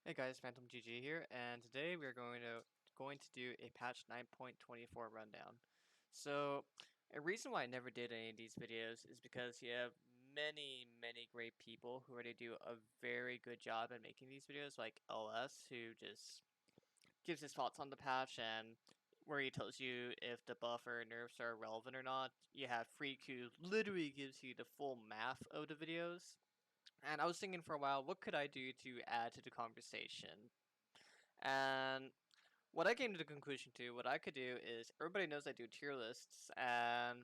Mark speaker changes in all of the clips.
Speaker 1: Hey guys, Phantom GG here, and today we are going to do a patch 9.24 rundown. So, a reason why I never did any of these videos is because you have many great people who already do a very good job at making these videos, like LS, who just gives his thoughts on the patch and where he tells you if the buff or nerfs are relevant or not. You have Freak, who literally gives you the full math of the videos. And I was thinking for a while, what could I do to add to the conversation? And what I came to the conclusion to, what I could do is, everybody knows I do tier lists, and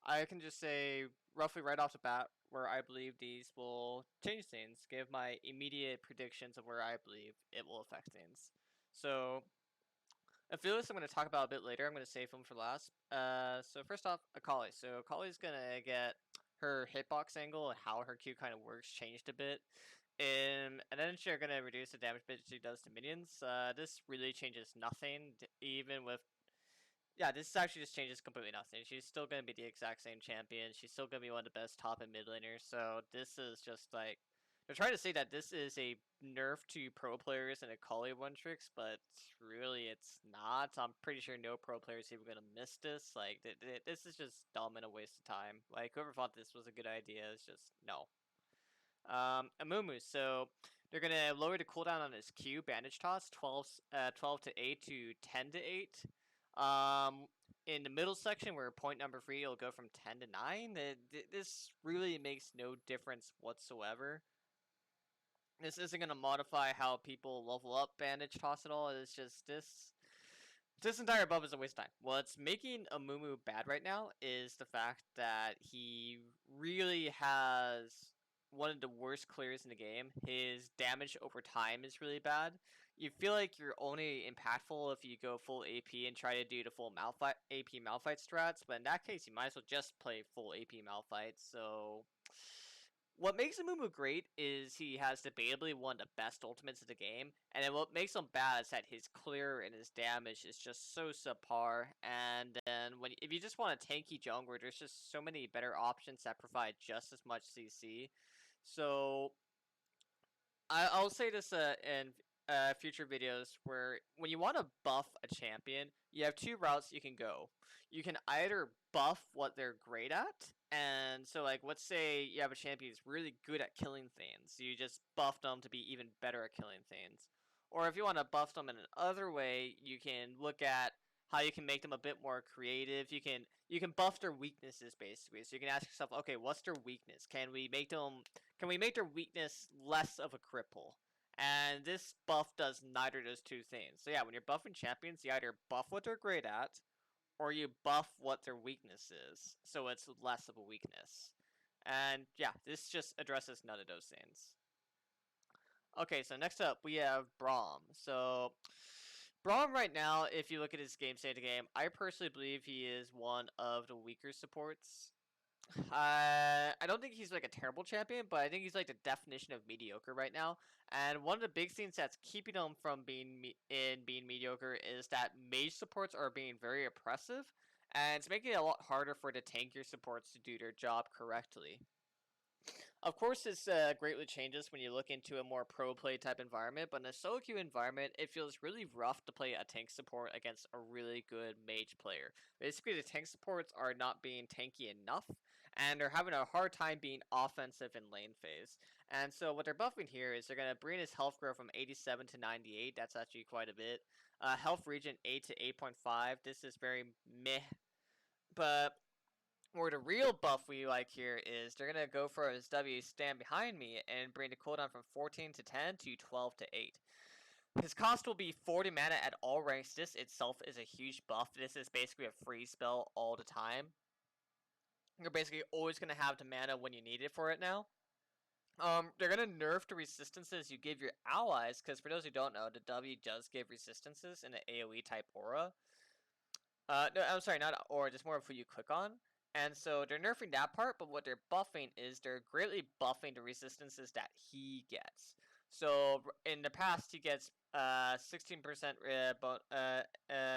Speaker 1: I can just say roughly right off the bat where I believe these will change things, give my immediate predictions of where I believe it will affect things. So, a few lists I'm going to talk about a bit later. I'm going to save them for last. So first off, Akali. So Akali's going to get her hitbox angle and how her Q kind of works changed a bit. And then she's going to reduce the damage bit she does to minions. This really changes nothing, even with... Yeah, this actually just changes completely nothing. She's still going to be the exact same champion. She's still going to be one of the best top and mid laners. So this is just like... They're trying to say that this is a nerf to pro players and Akali one tricks, but really it's not. I'm pretty sure no pro players even going to miss this. Like, this is just dumb and a waste of time. Like, whoever thought this was a good idea is just... No. Amumu, so they're going to lower the cooldown on his Q, Bandage Toss, 12 to 8 to 10 to 8. In the middle section, where point number 3 will go from 10 to 9, this really makes no difference whatsoever. This isn't going to modify how people level up Bandage Toss at all. It's just this entire buff is a waste of time. What's making Amumu bad right now is the fact that he really has one of the worst clears in the game. His damage over time is really bad. You feel like you're only impactful if you go full AP and try to do the full Malphite, AP Malphite strats, but in that case, you might as well just play full AP Malphite. So what makes Amumu great is he has debatably one of the best ultimates of the game, and then what makes him bad is that his clear and his damage is just so subpar. And then if you just want a tanky jungler, there's just so many better options that provide just as much CC. So I'll say this in future videos, where when you want to buff a champion, you have two routes you can go. You can either buff what they're great at, and so like let's say you have a champion who's really good at killing things, so you just buff them to be even better at killing things. Or if you want to buff them in another way, you can look at how you can make them a bit more creative. You can buff their weaknesses basically. So you can ask yourself, okay, what's their weakness? Can we make their weakness less of a cripple? And this buff does neither of those two things. So yeah, when you're buffing champions, you either buff what they're great at, or you buff what their weakness is, so it's less of a weakness. And yeah, this just addresses none of those things. Okay, so next up we have Braum. So Braum right now, if you look at his game state of the game, I personally believe he is one of the weaker supports. I don't think he's like a terrible champion, but I think he's like the definition of mediocre right now. And one of the big things that's keeping him from being mediocre is that mage supports are being very oppressive, and it's making it a lot harder for the tankier supports to do their job correctly. Of course, this greatly changes when you look into a more pro play type environment, but in a solo queue environment, it feels really rough to play a tank support against a really good mage player. Basically, the tank supports are not being tanky enough, and they're having a hard time being offensive in lane phase. And so what they're buffing here is they're going to bring his health grow from 87 to 98. That's actually quite a bit. Health regen 8 to 8.5. This is very meh. But or the real buff we like here is they're going to go for his W stand behind me and bring the cooldown from 14 to 10 to 12 to 8. His cost will be 40 mana at all ranks. This itself is a huge buff. This is basically a free spell all the time. You're basically always going to have the mana when you need it for it now. They're going to nerf the resistances you give your allies, because for those who don't know, the W does give resistances in an AoE type aura. No, I'm sorry, not aura, just more of who you click on. And so they're nerfing that part, but what they're buffing is they're greatly buffing the resistances that he gets. So in the past, he gets 16%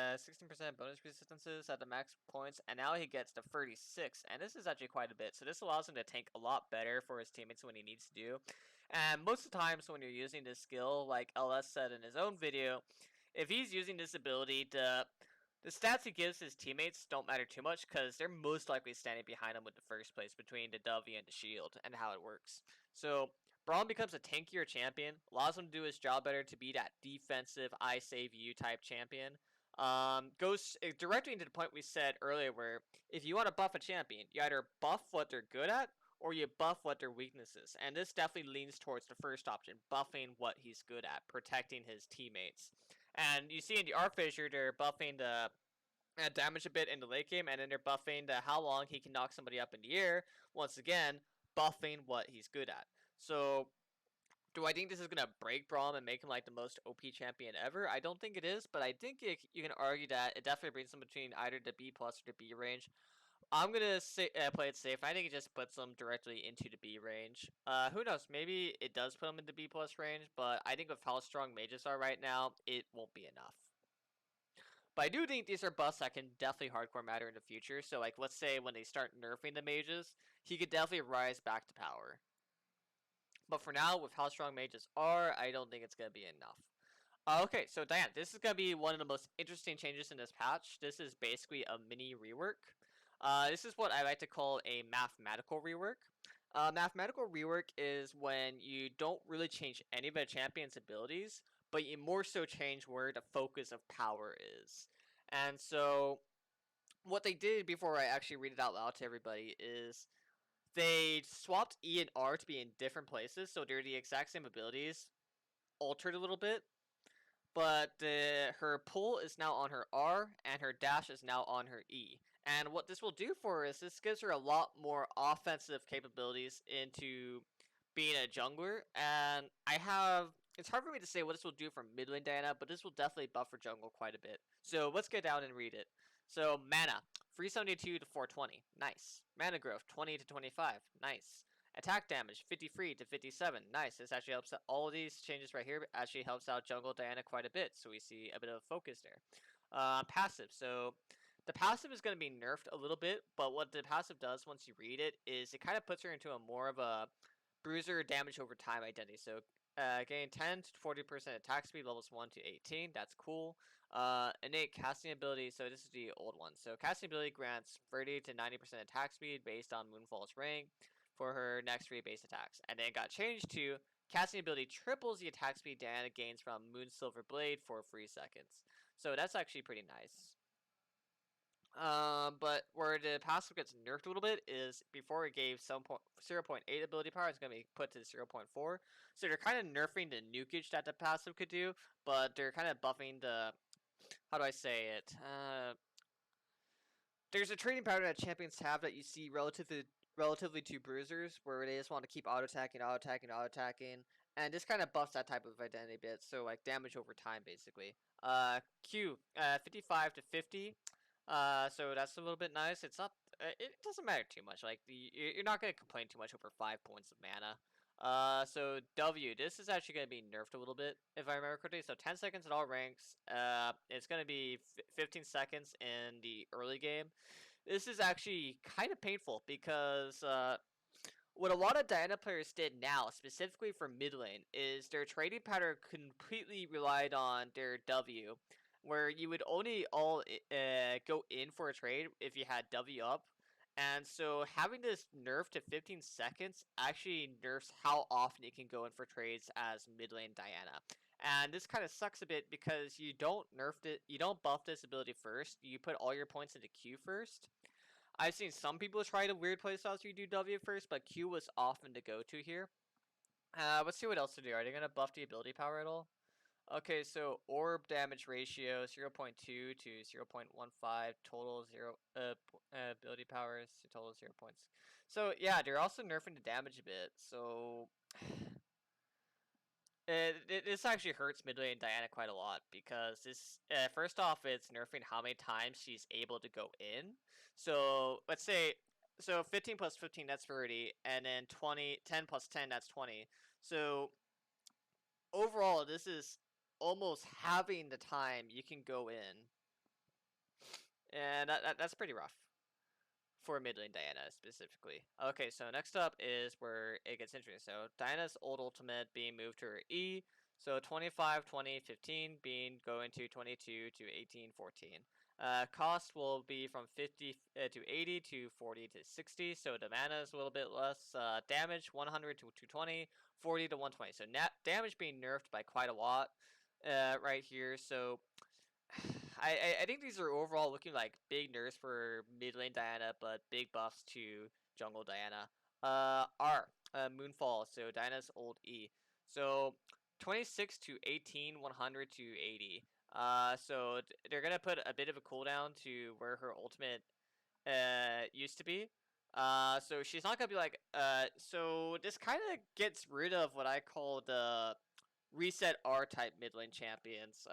Speaker 1: 16% bonus resistances at the max points, and now he gets to 36, and this is actually quite a bit. So this allows him to tank a lot better for his teammates when he needs to do. And most of the times when you're using this skill, like LS said in his own video, if he's using this ability, the stats he gives his teammates don't matter too much because they're most likely standing behind him with the first place between the W and the shield and how it works. So Braum becomes a tankier champion, allows him to do his job better to be that defensive I save you type champion. Goes directly into the point we said earlier where if you want to buff a champion, you either buff what they're good at or you buff what their weaknesses. And this definitely leans towards the first option, buffing what he's good at, protecting his teammates. And you see in the R Fissure, they're buffing the damage a bit in the late game, and then they're buffing the how long he can knock somebody up in the air. Once again, buffing what he's good at. So do I think this is gonna break Braum and make him like the most OP champion ever? I don't think it is, but I think you can argue that it definitely brings him between either the B plus or the B range. I'm gonna say, play it safe. I think it just puts him directly into the B range. Who knows? Maybe it does put him in the B plus range, but I think with how strong mages are right now, it won't be enough. But I do think these are buffs that can definitely hardcore matter in the future. So like, let's say when they start nerfing the mages, he could definitely rise back to power. But for now, with how strong mages are, I don't think it's gonna be enough. Okay, so Diane, this is going to be one of the most interesting changes in this patch. This is basically a mini rework. This is what I like to call a mathematical rework. Mathematical rework is when you don't really change any of the champion's abilities, but you more so change where the focus of power is. And so, what they did before I actually read it out loud to everybody is they swapped E and R to be in different places, so they're the exact same abilities, altered a little bit, but her pull is now on her R and her dash is now on her E. And what this will do for her is this gives her a lot more offensive capabilities into being a jungler. And it's hard for me to say what this will do for mid lane Diana, but this will definitely buff her jungle quite a bit. So let's get down and read it. So mana, 372 to 420, nice. Mana growth, 20 to 25, nice. Attack damage, 53 to 57. Nice. This actually helps out. All of these changes right here actually helps out Jungle Diana quite a bit. So we see a bit of focus there. Passive. So the passive is going to be nerfed a little bit, but what the passive does once you read it is it kind of puts her into a more of a bruiser damage over time identity. So gain 10 to 40% attack speed, levels 1 to 18. That's cool. Innate casting ability. So this is the old one. So casting ability grants 30 to 90% attack speed based on Moonfall's rank for her next 3 base attacks. And then it got changed to casting ability triples the attack speed Diana gains from Moon Silver Blade for 3 seconds. So that's actually pretty nice. But where the passive gets nerfed a little bit is before it gave 0.8 ability power, it's going to be put to 0.4. So they're kind of nerfing the nukage that the passive could do, but they're kind of buffing the, how do I say it? There's a trading pattern that champions have that you see relatively to bruisers, where they just want to keep auto attacking, and this kind of buffs that type of identity a bit. So like damage over time, basically. Q, 55 to 50. So that's a little bit nice. It's not. It doesn't matter too much. Like you're not gonna complain too much over 5 points of mana. So W, this is actually gonna be nerfed a little bit if I remember correctly. So 10 seconds at all ranks. It's gonna be 15 seconds in the early game. This is actually kind of painful because what a lot of Diana players did now, specifically for mid lane, is their trading pattern completely relied on their W, where you would only go in for a trade if you had W up. And so having this nerf to 15 seconds actually nerfs how often you can go in for trades as mid lane Diana. And this kind of sucks a bit because you don't buff this ability first, you put all your points into Q first. I've seen some people try the weird playstyles where you do W first, but Q was often the go-to here. Let's see what else to do. Are they going to buff the ability power at all? Okay, so orb damage ratio 0.2 to 0.15, total 0 ability powers to total 0 points. So yeah, they're also nerfing the damage a bit. So this actually hurts mid lane Diana quite a lot because this first off it's nerfing how many times she's able to go in. So let's say 15 plus 15 that's 30, and then 10 plus 10 that's 20. So overall this is almost having the time you can go in, and that's pretty rough. for mid lane Diana specifically. Okay, so next up is where it gets interesting. So Diana's old ultimate being moved to her E. So 25, 20, 15 being going to 22 to 18, 14. Cost will be from 50 to 80 to 40 to 60. So the mana is a little bit less. Damage 100 to 220, 40 to 120. So damage being nerfed by quite a lot right here. So I think these are overall looking like big nerfs for mid lane Diana, but big buffs to jungle Diana. Moonfall, so Diana's old E. So 26 to 18, 100 to 80. So they're gonna put a bit of a cooldown to where her ultimate used to be. So she's not gonna be like so this kind of gets rid of what I call the reset R type mid lane champions.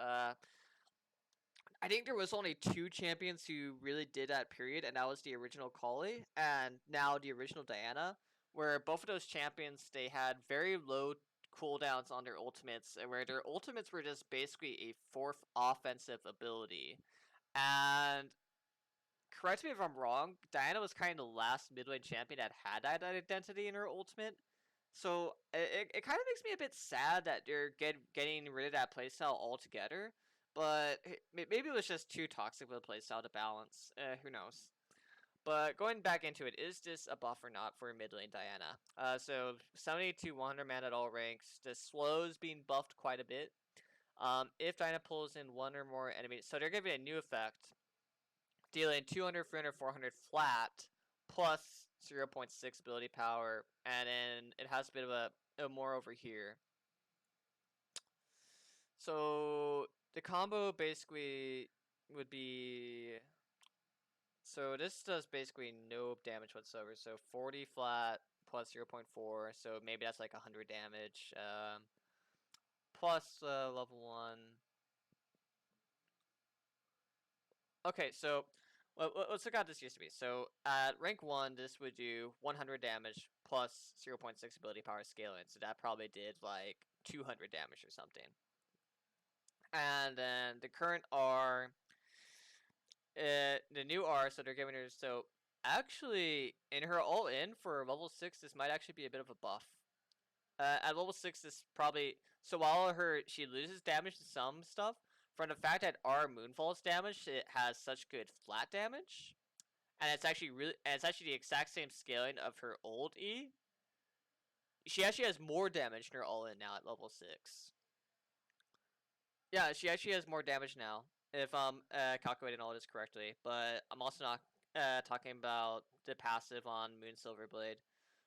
Speaker 1: I think there was only two champions who really did that period, and that was the original Kali and now the original Diana, where both of those champions, they had very low cooldowns on their ultimates, where their ultimates were just basically a fourth offensive ability. And correct me if I'm wrong, Diana was kind of the last mid lane champion that had that identity in her ultimate. So it kind of makes me a bit sad that they're getting rid of that playstyle altogether. But maybe it was just too toxic of a playstyle to balance. Who knows? But going back into it, is this a buff or not for mid lane Diana? So 70 to 100 mana at all ranks. The slows being buffed quite a bit. If Diana pulls in one or more enemies, so they're giving a new effect, dealing 200, 300, 400 flat, plus 0.6 ability power, and then it has a bit of a more over here. So the combo basically would be, so this does basically no damage whatsoever. So 40 flat plus 0.4, so maybe that's like 100 damage. Plus level 1. Okay, so let's look at this used to be. So at rank 1, this would do 100 damage plus 0.6 ability power scaling. So that probably did like 200 damage or something. And then the current R, the new R, so they're giving her, so actually in her all in for level 6, this might actually be a bit of a buff. At level 6, this probably, so while she loses damage to some stuff, from the fact that our Moonfall's damage, it has such good flat damage, and it's actually the exact same scaling of her old E. She actually has more damage in her all in now at level 6. Yeah, she actually has more damage now, if I'm calculating all this correctly. But I'm also not talking about the passive on Moon Silverblade.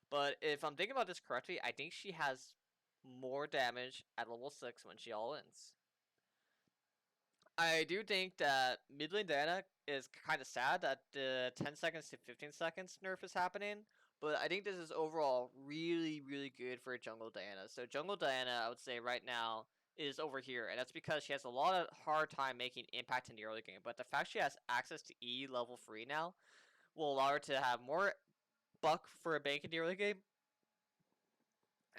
Speaker 1: But if I'm thinking about this correctly, I think she has more damage at level 6 when she all ins. I do think that mid lane Diana is kind of sad that the 10 seconds to 15 seconds nerf is happening, but I think this is overall really, really good for jungle Diana. So jungle Diana, I would say right now, is over here, and that's because she has a lot of hard time making impact in the early game. But the fact she has access to E level 3 now will allow her to have more buck for a bank in the early game.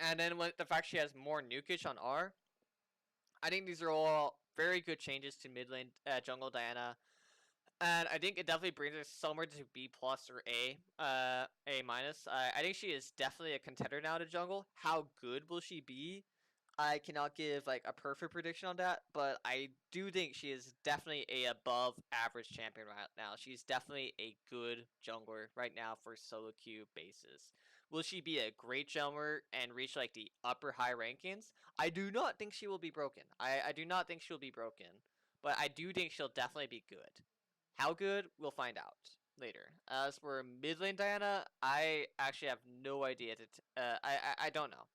Speaker 1: And then with the fact she has more nukage on R, I think these are all very good changes to mid lane jungle Diana, and I think it definitely brings her somewhere to B plus or A minus. I think she is definitely a contender now to jungle. How good will she be? I cannot give like a perfect prediction on that, but I do think she is definitely a above average champion right now. She's definitely a good jungler right now for solo queue basis. Will she be a great jungler and reach like the upper high rankings? I do not think she will be broken. I do not think she'll be broken, but I do think she'll definitely be good. How good? We'll find out later. As for mid lane Diana, I actually have no idea. I don't know.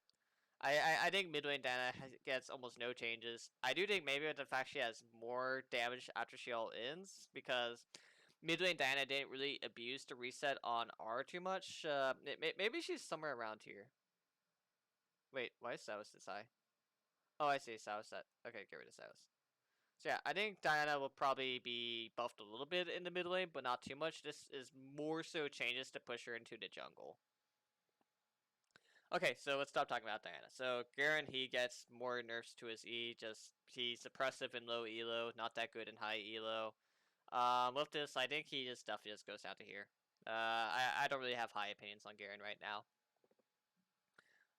Speaker 1: I think mid lane Diana gets almost no changes. I do think maybe with the fact she has more damage after she all ends, because mid lane Diana didn't really abuse the reset on R too much. Maybe she's somewhere around here. Wait, why is Saus this high? Oh, I see. Saus set. Okay, get rid of Saus. So yeah, I think Diana will probably be buffed a little bit in the mid lane, but not too much. This is more so changes to push her into the jungle. Okay, so let's stop talking about Diana. So Garen, he gets more nerfs to his E. Just he's suppressive in low elo, not that good in high elo. With this, I think he just definitely just goes down to here. I don't really have high opinions on Garen right now.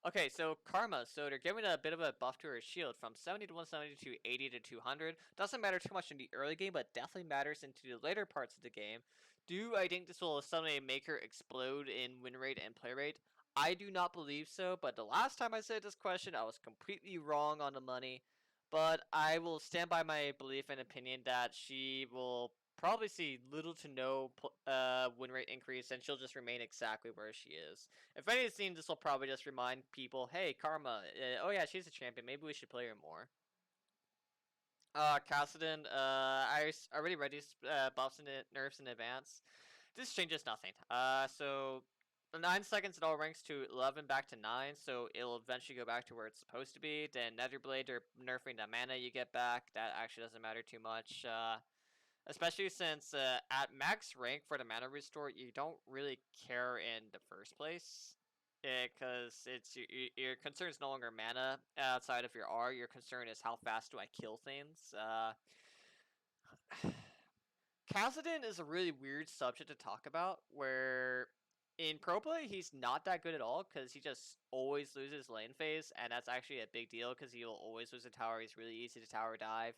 Speaker 1: Okay, so Karma, so they're giving a bit of a buff to her shield from 70 to 170 to 80 to 200. Doesn't matter too much in the early game, but definitely matters into the later parts of the game. Do I think this will suddenly make her explode in win rate and play rate? I do not believe so, but the last time I said this question, I was completely wrong on the money. But I will stand by my belief and opinion that she will probably see little to no win rate increase, and she'll just remain exactly where she is. If anything, this will probably just remind people, hey, Karma, oh yeah, she's a champion. Maybe we should play her more. Kassadin, I already read these buffs and nerfs in advance. This changes nothing. So 9 seconds it all ranks to 11 back to 9, so it'll eventually go back to where it's supposed to be. Then Netherblade, they're nerfing the mana you get back. That actually doesn't matter too much. Especially since at max rank for the mana restore, you don't really care in the first place. Because it's your concern is no longer mana outside of your R. Your concern is how fast do I kill things. Kassadin is a really weird subject to talk about. Where in pro play he's not that good at all because he just always loses lane phase, and that's actually a big deal because he'll always lose a tower. He's really easy to tower dive.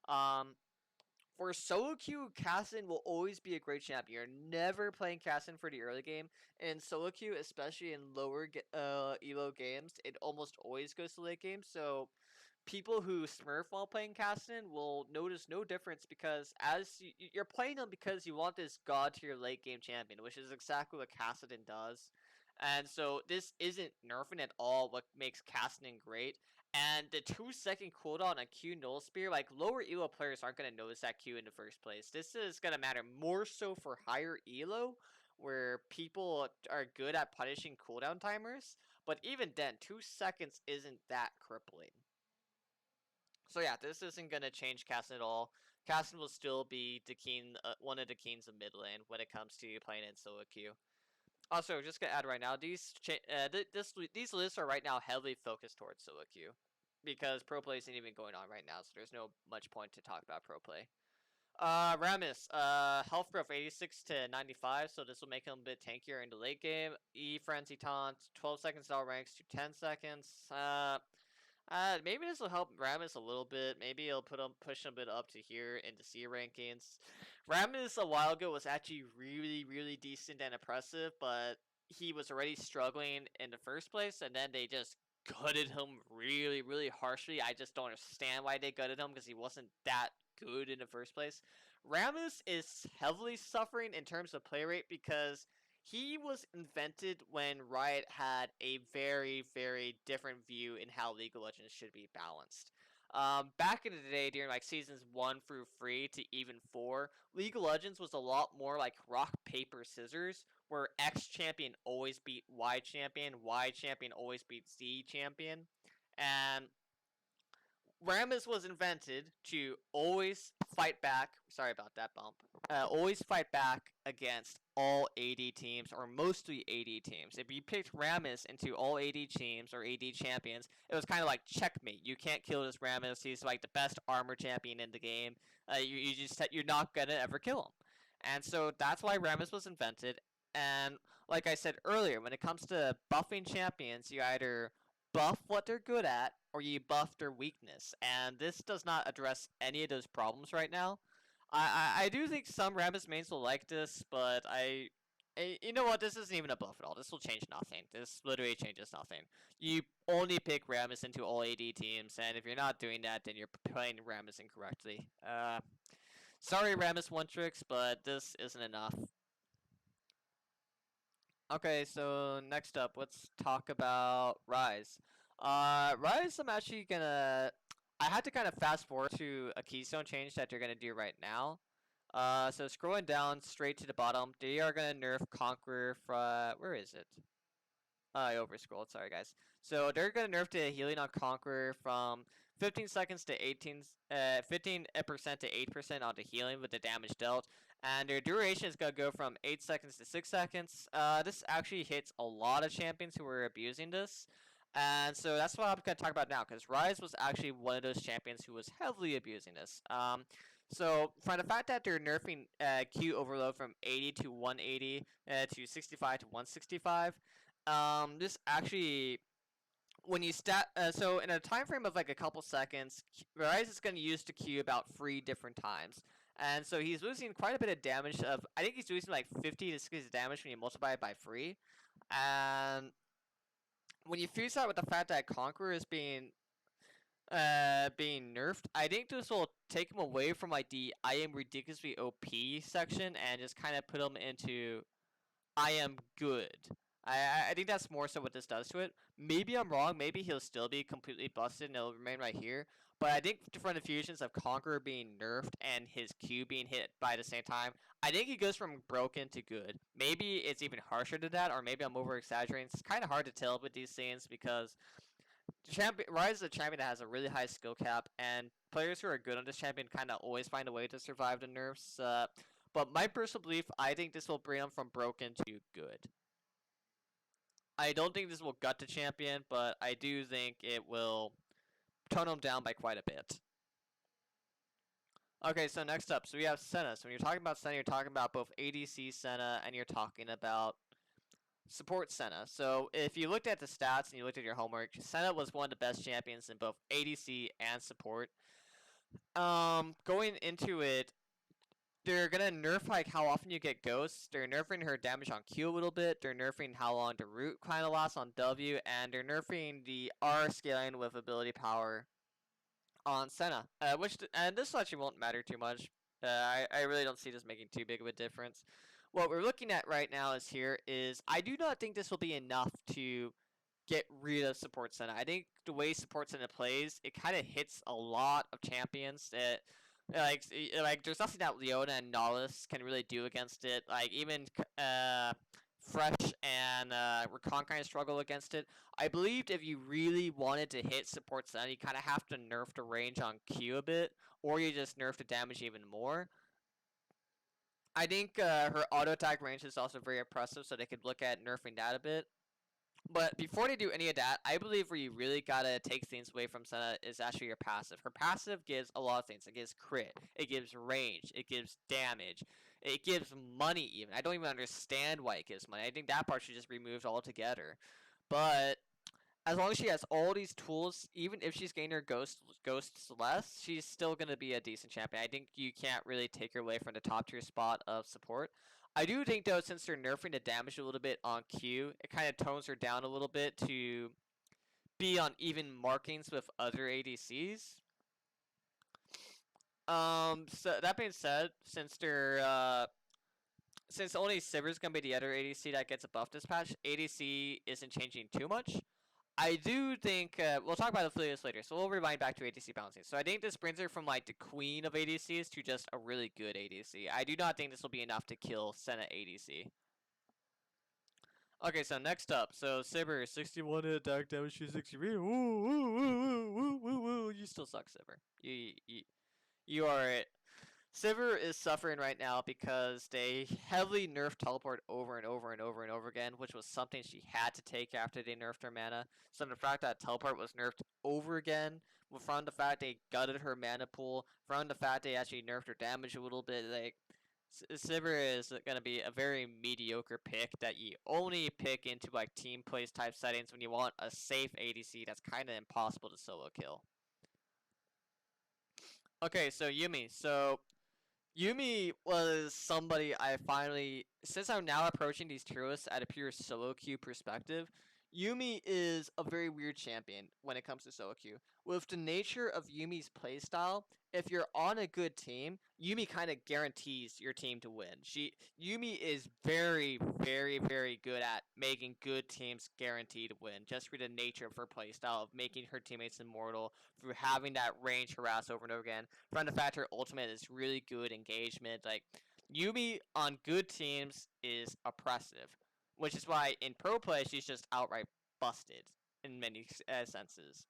Speaker 1: Um, for solo queue, Kassadin will always be a great champion. You're never playing Kassadin for the early game. In solo queue, especially in lower elo games, it almost always goes to late game. So people who smurf while playing Kassadin will notice no difference because as you're playing them because you want this god tier late game champion, which is exactly what Kassadin does. And so this isn't nerfing at all what makes Kassadin great. And the 2-second cooldown on Q Null Spear, like lower elo players aren't going to notice that Q in the first place. This is going to matter more so for higher elo, where people are good at punishing cooldown timers. But even then, 2 seconds isn't that crippling. So yeah, this isn't going to change Kassadin at all. Kassadin will still be one of the kings of mid lane when it comes to playing in solo queue. Also, just gonna add right now, these lists are right now heavily focused towards solo queue because pro play isn't even going on right now, so there's no much point to talk about pro play. Rammus, health growth 86 to 95, so this will make him a bit tankier in the late game. Frenzy taunt, 12 seconds all ranks to 10 seconds. Maybe this will help Rammus a little bit. Maybe it'll push him a bit up to here in the C rankings. Rammus a while ago was actually really decent and impressive, but he was already struggling in the first place, and then they just gutted him really harshly. I just don't understand why they gutted him because he wasn't that good in the first place. Rammus is heavily suffering in terms of play rate because he was invented when Riot had a very different view in how League of Legends should be balanced. Back in the day, during like seasons 1 through 3 to even 4, League of Legends was a lot more like rock, paper, scissors, where X champion always beat Y champion always beat Z champion. And Rammus was invented to always fight back. Sorry about that bump. Always fight back against all AD teams or mostly AD teams. If you picked Rammus into all AD teams or AD champions, it was kind of like checkmate. You can't kill this Rammus. He's like the best armor champion in the game. You're not gonna ever kill him. And so that's why Rammus was invented. And like I said earlier, when it comes to buffing champions, you either buff what they're good at or you buff their weakness, and this does not address any of those problems right now. I do think some Rammus mains will like this, but you know what? This isn't even a buff at all. This will change nothing. This literally changes nothing. You only pick Rammus into all AD teams, and if you're not doing that, then you're playing Rammus incorrectly. Sorry, Rammus one tricks, but this isn't enough. Okay, so next up, let's talk about Rise. Rise, I'm actually gonna. I had to kind of fast forward to a keystone change that they're gonna do right now. So scrolling down straight to the bottom, they are gonna nerf Conqueror from where is it? I overscrolled. Sorry, guys. So they're gonna nerf the healing on Conqueror from 15 seconds to 15% to 8% on the healing with the damage dealt, and their duration is gonna go from 8 seconds to 6 seconds. This actually hits a lot of champions who were abusing this. And so that's what I'm going to talk about now, because Rise was actually one of those champions who was heavily abusing this. So from the fact that they're nerfing Q overload from 80 to 180 to 65 to 165, this actually when you so in a time frame of like a couple seconds, Rise is going to use the Q about 3 different times. And so he's losing quite a bit of damage of I think he's losing like 50 to 60 damage when you multiply it by 3. And when you fuse that with the fact that Conqueror is being nerfed, I think this will take him away from like the I am ridiculously OP section and just kind of put him into I am good. I think that's more so what this does to it. Maybe I'm wrong. Maybe he'll still be completely busted and it'll remain right here. But I think from the fusions of Conqueror being nerfed and his Q being hit by the same time, I think he goes from broken to good. Maybe it's even harsher to that, or maybe I'm over exaggerating. It's kind of hard to tell with these things because Rise is a champion that has a really high skill cap, and players who are good on this champion kind of always find a way to survive the nerfs. But my personal belief, I think this will bring him from broken to good. I don't think this will gut the champion, but I do think it will tone him down by quite a bit. Okay, so next up, so we have Senna. So when you're talking about Senna, you're talking about both ADC Senna and you're talking about support Senna. So if you looked at the stats and you looked at your homework, Senna was one of the best champions in both ADC and support. Going into it, they're gonna nerf like how often you get ghosts. They're nerfing her damage on Q a little bit. They're nerfing how long the root kind of lasts on W, and they're nerfing the R scaling with ability power on Senna. And this actually won't matter too much. I really don't see this making too big of a difference. What we're looking at right now is I do not think this will be enough to get rid of support Senna. I think the way support Senna plays, it kind of hits a lot of champions that like there's nothing that Leona and Nautilus can really do against it. Like even Fresh and Rakan kind of struggle against it. I believed if you really wanted to hit support Senna, you kind of have to nerf the range on Q a bit, or you just nerf the damage even more. I think her auto attack range is also very impressive, so they could look at nerfing that a bit. But before they do any of that, I believe where you really gotta take things away from Senna is actually your passive. Her passive gives a lot of things. It gives crit, it gives range, it gives damage, it gives money even. I don't even understand why it gives money. I think that part should just be removed altogether. But as long as she has all these tools, even if she's gaining her ghosts less, she's still gonna be a decent champion. I think you can't really take her away from the top tier spot of support. I do think though, since they're nerfing the damage a little bit on Q, it kind of tones her down a little bit to be on even markings with other ADCs. So that being said, since only Sivir's gonna be the other ADC that gets a buff this patch, ADC isn't changing too much. I do think we'll talk about this later, so we'll rewind back to ADC balancing. So I think this brings her from like the queen of ADCs to just a really good ADC. I do not think this will be enough to kill Senna ADC. Okay, so next up, so Sivir, 61 hit attack damage, 260. Woo, woo, woo, woo, woo, woo, woo. You still suck, Sivir. You are it. Sivir is suffering right now because they heavily nerfed teleport over and over and over and over again, which was something she had to take after they nerfed her mana. So the fact that teleport was nerfed over again, from the fact they gutted her mana pool, from the fact they actually nerfed her damage a little bit, like Sivir is going to be a very mediocre pick that you only pick into like team plays type settings when you want a safe ADC that's kind of impossible to solo kill. Okay, so Yuumi. So Yuumi was somebody I finally, since I'm now approaching these tier lists at a pure solo queue perspective, Yuumi is a very weird champion when it comes to solo queue. With the nature of Yuumi's playstyle, if you're on a good team, Yuumi kind of guarantees your team to win. Yuumi is very, very, very good at making good teams guaranteed to win, just through the nature of her playstyle of making her teammates immortal, through having that range harass over and over again, from the fact her ultimate is really good engagement. Like Yuumi on good teams is oppressive, which is why in pro play she's just outright busted in many senses.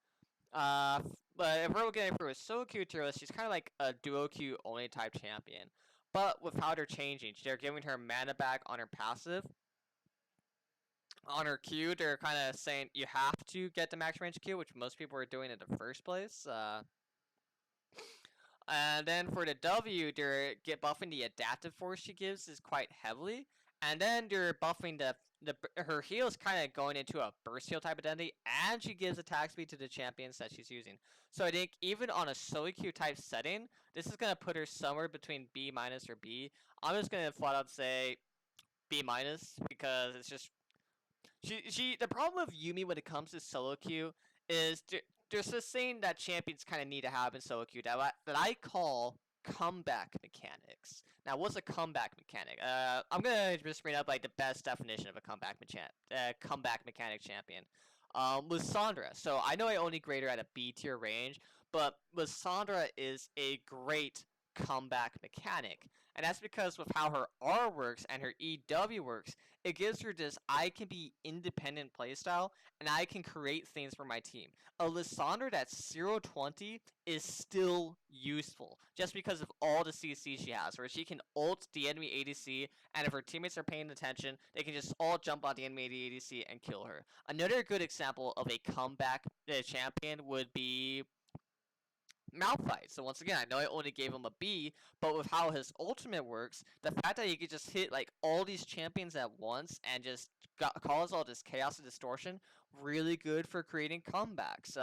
Speaker 1: But if we're looking for a solo queue tier list, she's kind of like a duo queue only type champion. But with how they're changing, they're giving her mana back on her passive. On her Q, they're kind of saying you have to get the max range Q, which most people are doing in the first place. And then for the W, they're get buffing the adaptive force she gives is quite heavily, and then they're buffing her heal is kind of going into a burst heal type identity, and she gives attack speed to the champions that she's using. So I think even on a solo queue type setting, this is gonna put her somewhere between B minus or B. I'm just gonna flat out say B minus because it's just she the problem with Yumi when it comes to solo queue is there's this thing that champions kind of need to have in solo queue that I call comeback mechanics. Now, what's a comeback mechanic? I'm gonna just bring up like the best definition of a comeback mechanic champion. Lissandra. So I know I only grade her at a B tier range, but Lissandra is a great comeback mechanic. And that's because with how her R works and her EW works, it gives her this I can be independent playstyle and I can create things for my team. A Lissandra that's 0-20 is still useful just because of all the CC she has, where she can ult the enemy ADC, and if her teammates are paying attention, they can just all jump on the enemy ADC and kill her. Another good example of a comeback champion would be Malphite. So once again, I know I only gave him a B, but with how his ultimate works, the fact that he could just hit like all these champions at once and just cause all this chaos and distortion, really good for creating comebacks.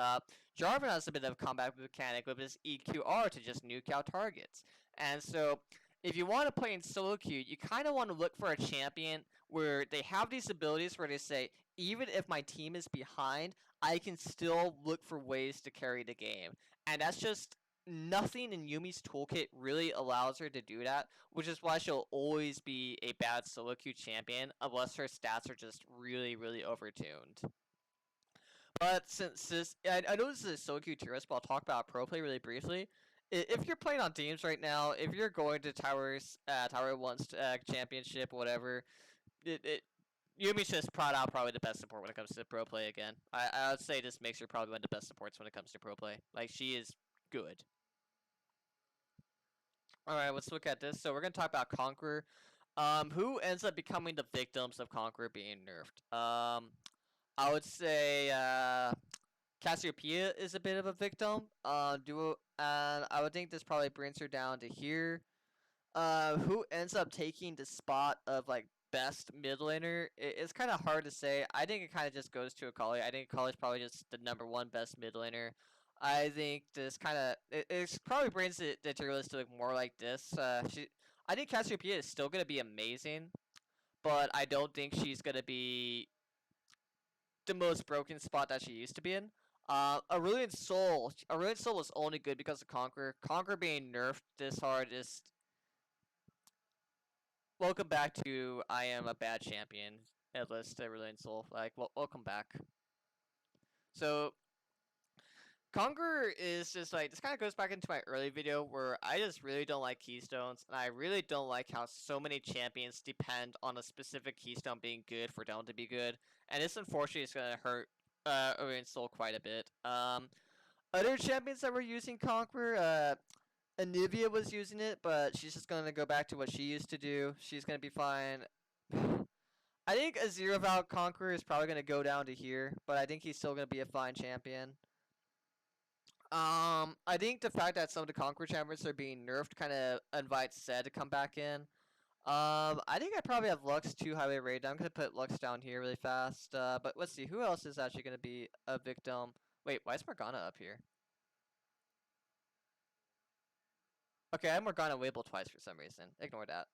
Speaker 1: Jarvan has a bit of a comeback mechanic with his EQR to just nuke out targets. And so if you want to play in solo queue, you kind of want to look for a champion where they have these abilities where they say, even if my team is behind, I can still look for ways to carry the game. And that's just nothing in Yumi's toolkit really allows her to do that, which is why she'll always be a bad solo queue champion unless her stats are just really, really overtuned. But since this, I know this is a solo queue tier list, but I'll talk about pro play really briefly. If you're playing on teams right now, if you're going to Tower 1's championship, whatever, Yumi's just probably the best support when it comes to pro play again. I would say this makes her probably one of the best supports when it comes to pro play. Like, she is good. Alright, let's look at this. So we're going to talk about Conqueror. Who ends up becoming the victims of Conqueror being nerfed? I would say, Cassiopeia is a bit of a victim. And I would think this probably brings her down to here. Who ends up taking the spot of like best mid laner? It's kind of hard to say. I think it kind of just goes to Akali. I think Akali's probably just the #1 best mid laner. I think this kind of it probably brings the tier list to look more like this. I think Cassiopeia is still gonna be amazing, but I don't think she's gonna be the most broken spot that she used to be in. Aurelion Sol was only good because of Conqueror. Conqueror being nerfed this hard is welcome back to I am a bad champion at least Aurelion Sol. Like, welcome back. So Conqueror is just like this kind of goes back into my early video where I just really don't like keystones, and I really don't like how so many champions depend on a specific keystone being good for them to be good, and this unfortunately is gonna hurt Aurelion Sol quite a bit. Other champions that were using Conqueror, Anivia was using it, but she's just gonna go back to what she used to do. She's gonna be fine. I think a Zero Valve Conqueror is probably gonna go down to here, but I think he's still gonna be a fine champion. I think the fact that some of the Conqueror champions are being nerfed kind of invites Zed to come back in. I think I probably have Lux too highly rated. I'm gonna put Lux down here really fast. But let's see, who else is actually gonna be a victim? Wait, why is Morgana up here? Okay, I have Morgana labeled twice for some reason. Ignore that.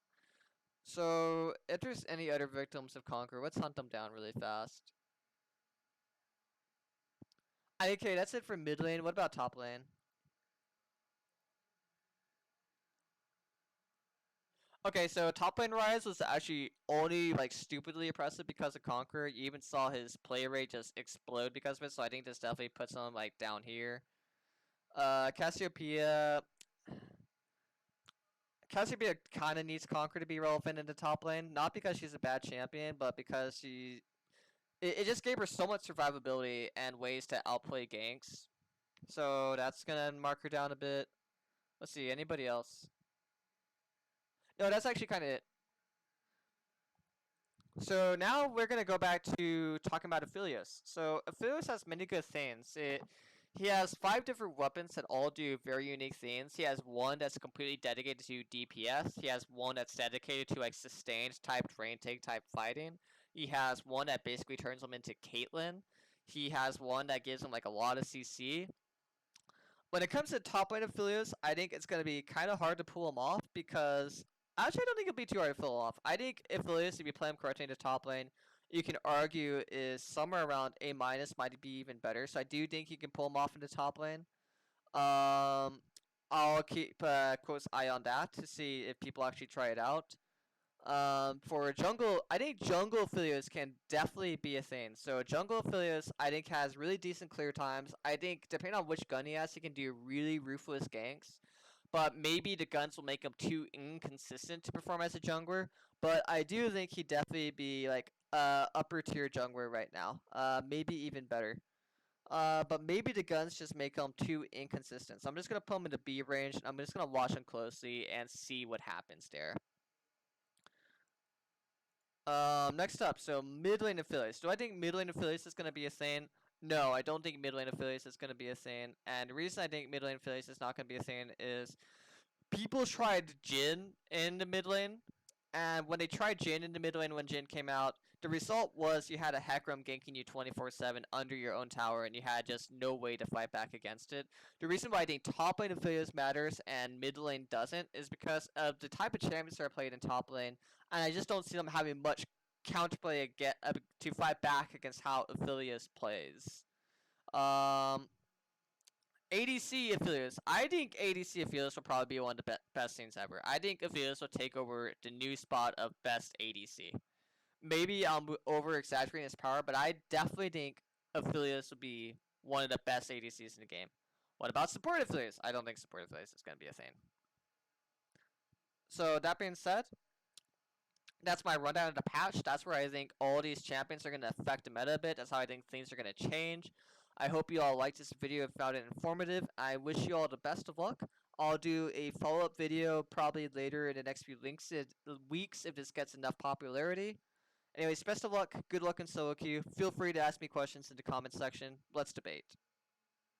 Speaker 1: So, if there's any other victims of Conqueror, let's hunt them down really fast. Okay, that's it for mid lane. What about top lane? Okay, so top lane Rise was actually only like stupidly impressive because of Conqueror. You even saw his play rate just explode because of it, so I think this definitely puts him like down here. Cassiopeia. Cassiopeia kind of needs Conqueror to be relevant in the top lane, not because she's a bad champion, but because it just gave her so much survivability and ways to outplay ganks. So that's gonna mark her down a bit. Let's see, anybody else? No, that's actually kind of it. So now we're gonna go back to talking about Aphelios. So Aphelios has many good things. He has 5 different weapons that all do very unique things. He has one that's completely dedicated to DPS. He has one that's dedicated to like sustained type drain take type fighting. He has one that basically turns him into Caitlyn. He has one that gives him like a lot of CC. When it comes to top lane Aphelios, I think it's going to be kind of hard to pull him off because actually I don't think it'll be too hard to pull off. I think Aphelios, if you play him correctly in the top lane, you can argue is somewhere around A minus, might be even better. So I do think you can pull him off in the top lane. I'll keep a close eye on that to see if people actually try it out. For jungle, I think jungle Aphelios can definitely be a thing. So jungle Aphelios, I think, has really decent clear times. I think depending on which gun he has, he can do really ruthless ganks. But maybe the guns will make him too inconsistent to perform as a jungler. But I do think he'd definitely be like upper tier jungler right now. Maybe even better. But maybe the guns just make him too inconsistent. So I'm just gonna put him in the B range. And I'm just gonna watch him closely and see what happens there. Next up, so mid lane Aphelios. Do I think mid lane Aphelios is gonna be a thing? No, I don't think mid lane Aphelios is gonna be a thing. And the reason I think mid lane Aphelios is not gonna be a thing is people tried Jhin in the mid lane, and when they tried Jhin in the mid lane when Jhin came out, the result was you had a Hecarim ganking you 24/7 under your own tower, and you had just no way to fight back against it. The reason why I think top lane Aphelios matters and mid lane doesn't is because of the type of champions that are played in top lane, and I just don't see them having much counterplay to fight back against how Aphelios plays. Um, ADC Aphelios. I think ADC Aphelios will probably be one of the best things ever. I think Aphelios will take over the new spot of best ADC. Maybe I'm over exaggerating his power, but I definitely think Aphelios will be one of the best ADCs in the game. What about support Aphelios? I don't think support Aphelios is going to be a thing. So that being said, that's my rundown of the patch. That's where I think all these champions are going to affect the meta a bit. That's how I think things are going to change. I hope you all liked this video and found it informative. I wish you all the best of luck. I'll do a follow-up video probably later in the next few weeks if this gets enough popularity. Anyways, best of luck, good luck in solo queue. Feel free to ask me questions in the comment section. Let's debate.